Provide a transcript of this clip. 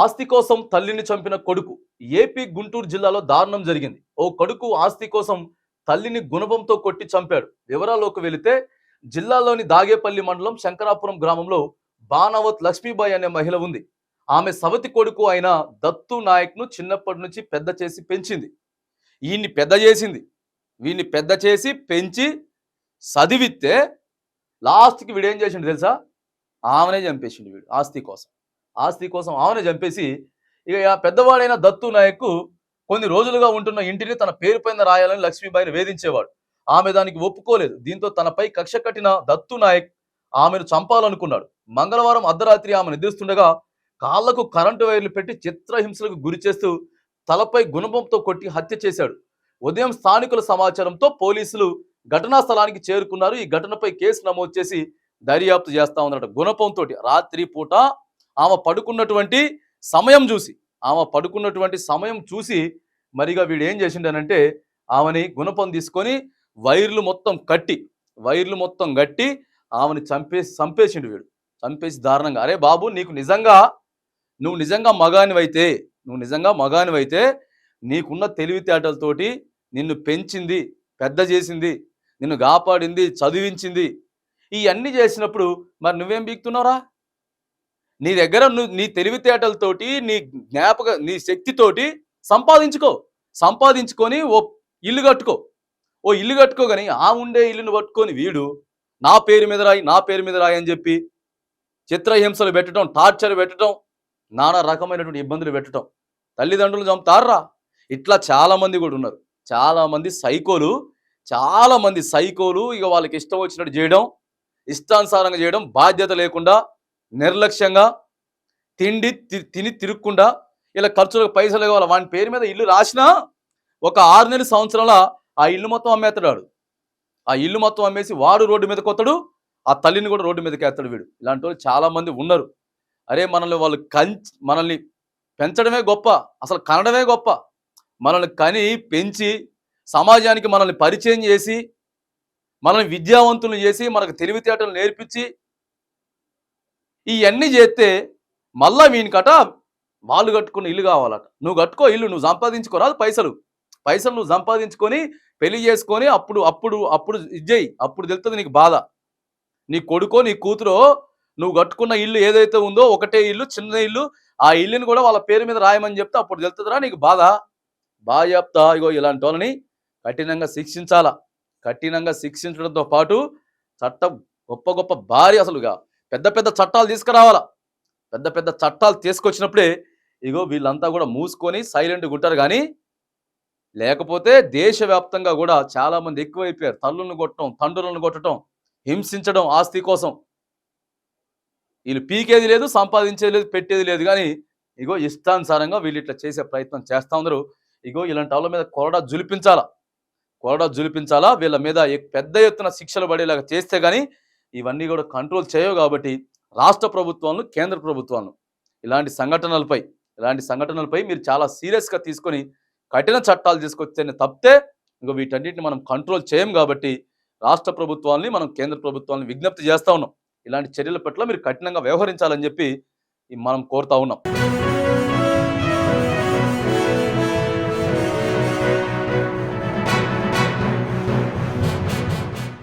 ఆస్తి కోసం తల్లిని చంపిన కొడుకు. ఏపీ గుంటూరు జిల్లాలో దారుణం జరిగింది. ఓ కొడుకు ఆస్తి కోసం తల్లిని గుణపంతో కొట్టి చంపాడు. వివరాల్లోకి వెళితే జిల్లాలోని దాగేపల్లి మండలం శంకరాపురం గ్రామంలో బానావత్ లక్ష్మీబాయి అనే మహిళ ఉంది. ఆమె సవతి కొడుకు అయిన దత్తు నాయక్ను చిన్నప్పటి నుంచి పెద్ద చేసి పెంచింది. ఈయన్ని పెద్ద చేసింది. వీడిని పెద్ద చేసి పెంచి చదివిస్తే లాస్ట్కి వీడేం చేసిండు తెలుసా? ఆమెనే చంపేసిండు వీడు ఆస్తి కోసం. ఆస్తి కోసం ఆమెను చంపేసి ఇక పెద్దవాడైన దత్తు నాయక్ కొన్ని రోజులుగా ఉంటున్న ఇంటిని తన పేరు పైన రాయాలని లక్ష్మీబాయిని వేధించేవాడు. ఆమె దానికి ఒప్పుకోలేదు. దీంతో తనపై కక్ష కట్టిన దత్తు నాయక్ ఆమెను చంపాలనుకున్నాడు. మంగళవారం అర్ధరాత్రి ఆమె నిద్రిస్తుండగా కాళ్లకు కరెంటు వైర్లు పెట్టి చిత్రహింసలకు గురి చేస్తూ తలపై గుణపంతో కొట్టి హత్య చేశాడు. ఉదయం స్థానికుల సమాచారంతో పోలీసులు ఘటనా స్థలానికి చేరుకున్నారు. ఈ ఘటనపై కేసు నమోదు చేసి దర్యాప్తు చేస్తా ఉన్నారట. గుణపంతో రాత్రి పూట ఆమె పడుకున్నటువంటి సమయం చూసి మరిగా వీడు ఏం చేసిండనంటే ఆమెని గుణపం తీసుకొని వైర్లు మొత్తం కట్టి ఆమెని చంపేసిండు వీడు. చంపేసి దారుణంగా, అరే బాబు నువ్వు నిజంగా మగానివైతే నీకున్న తెలివితేటలతోటి నిన్ను పెంచింది, పెద్ద చేసింది, నిన్ను కాపాడింది, చదివించింది, ఇవన్నీ చేసినప్పుడు మరి నువ్వేం బీక్తున్నావురా? నీ దగ్గర నీ తెలివితేటలతోటి నీ శక్తితోటి సంపాదించుకొని ఓ ఇల్లు కట్టుకో కానీ ఆ ఉండే ఇల్లును పట్టుకొని వీడు నా పేరు మీద రాయి అని చెప్పి చిత్రహింసలు పెట్టడం, టార్చర్ పెట్టడం, నానా రకమైనటువంటి ఇబ్బందులు పెట్టడం. తల్లిదండ్రులు చంపుతారా? ఇట్లా చాలా మంది కూడా ఉన్నారు. చాలా మంది సైకోలు ఇక వాళ్ళకి ఇష్టం వచ్చినట్టు చేయడం, ఇష్టానుసారంగా చేయడం, బాధ్యత లేకుండా నిర్లక్ష్యంగా తిని తిరుక్కుండా ఇలా ఖర్చులకు పైసలు కావాలి. వాని పేరు మీద ఇల్లు రాసినా ఒక 6 నెలల సంవత్సరంలో ఆ ఇల్లు మొత్తం అమ్మేస్తాడు. ఆ ఇల్లు మొత్తం అమ్మేసి వాడు రోడ్డు మీద కొత్తడు, ఆ తల్లిని కూడా రోడ్డు మీదకి వేస్తాడు వీడు. ఇలాంటి వాళ్ళు చాలా మంది ఉన్నారు. అరే మనల్ని పెంచడమే గొప్ప, అసలు కనడమే గొప్ప. మనల్ని కని పెంచి సమాజానికి మనల్ని పరిచయం చేసి మనల్ని విద్యావంతులు చేసి మనకు తెలివితేటలు నేర్పించి ఇవన్నీ చేస్తే మళ్ళా వీనికట వాళ్ళు కట్టుకున్న ఇల్లు కావాలట. నువ్వు కట్టుకో ఇల్లు, నువ్వు సంపాదించుకోరాదు పైసలు నువ్వు సంపాదించుకొని పెళ్లి చేసుకొని అప్పుడు ఇజ్జేయి. అప్పుడు తెలుస్తుంది నీకు బాధ. నీ కొడుకో నీ కూతురో నువ్వు కట్టుకున్న ఇల్లు ఏదైతే ఉందో ఒకటే ఇల్లు, చిన్న ఇల్లు, ఆ ఇల్లుని కూడా వాళ్ళ పేరు మీద రాయమని చెప్తే అప్పుడు తెలుతుందిరా నీకు బాధ. బాగా చెప్తా. ఇగో ఇలాంటి వాళ్ళని కఠినంగా శిక్షించడంతో పాటు చట్టం గొప్ప భారీ అసలుగా పెద్ద చట్టాలు తీసుకురావాలా. పెద్ద చట్టాలు తీసుకొచ్చినప్పుడే ఇగో వీళ్ళంతా కూడా మూసుకొని సైలెంట్గా ఉంటారు. కానీ లేకపోతే దేశవ్యాప్తంగా కూడా చాలా మంది ఎక్కువైపోయారు. తల్లులను కొట్టడం, తండ్రులను కొట్టడం, హింసించడం ఆస్తి కోసం. వీళ్ళు పీకేది లేదు, సంపాదించేది లేదు, పెట్టేది లేదు. కానీ ఇగో ఇష్టానుసారంగా వీళ్ళు ఇట్లా చేసే ప్రయత్నం చేస్తూ ఉన్నారు. ఇగో ఇలాంటి వాళ్ళ మీద కొరడా జులిపించాలా. వీళ్ళ మీద పెద్ద ఎత్తున శిక్షలు పడేలాగా చేస్తే కానీ ఇవన్నీ కూడా కంట్రోల్ చేయవు. కాబట్టి రాష్ట్ర ప్రభుత్వాలను, కేంద్ర ప్రభుత్వాలను ఇలాంటి సంఘటనలపై మీరు చాలా సీరియస్గా తీసుకొని కఠిన చట్టాలు తీసుకొస్తేనే తప్పితే ఇంకో వీటన్నిటిని మనం కంట్రోల్ చేయం. కాబట్టి రాష్ట్ర ప్రభుత్వాలని, మనం కేంద్ర ప్రభుత్వాలను విజ్ఞప్తి చేస్తూ ఉన్నాం. ఇలాంటి చర్యల పట్ల మీరు కఠినంగా వ్యవహరించాలని చెప్పి మనం కోరుతా ఉన్నాం.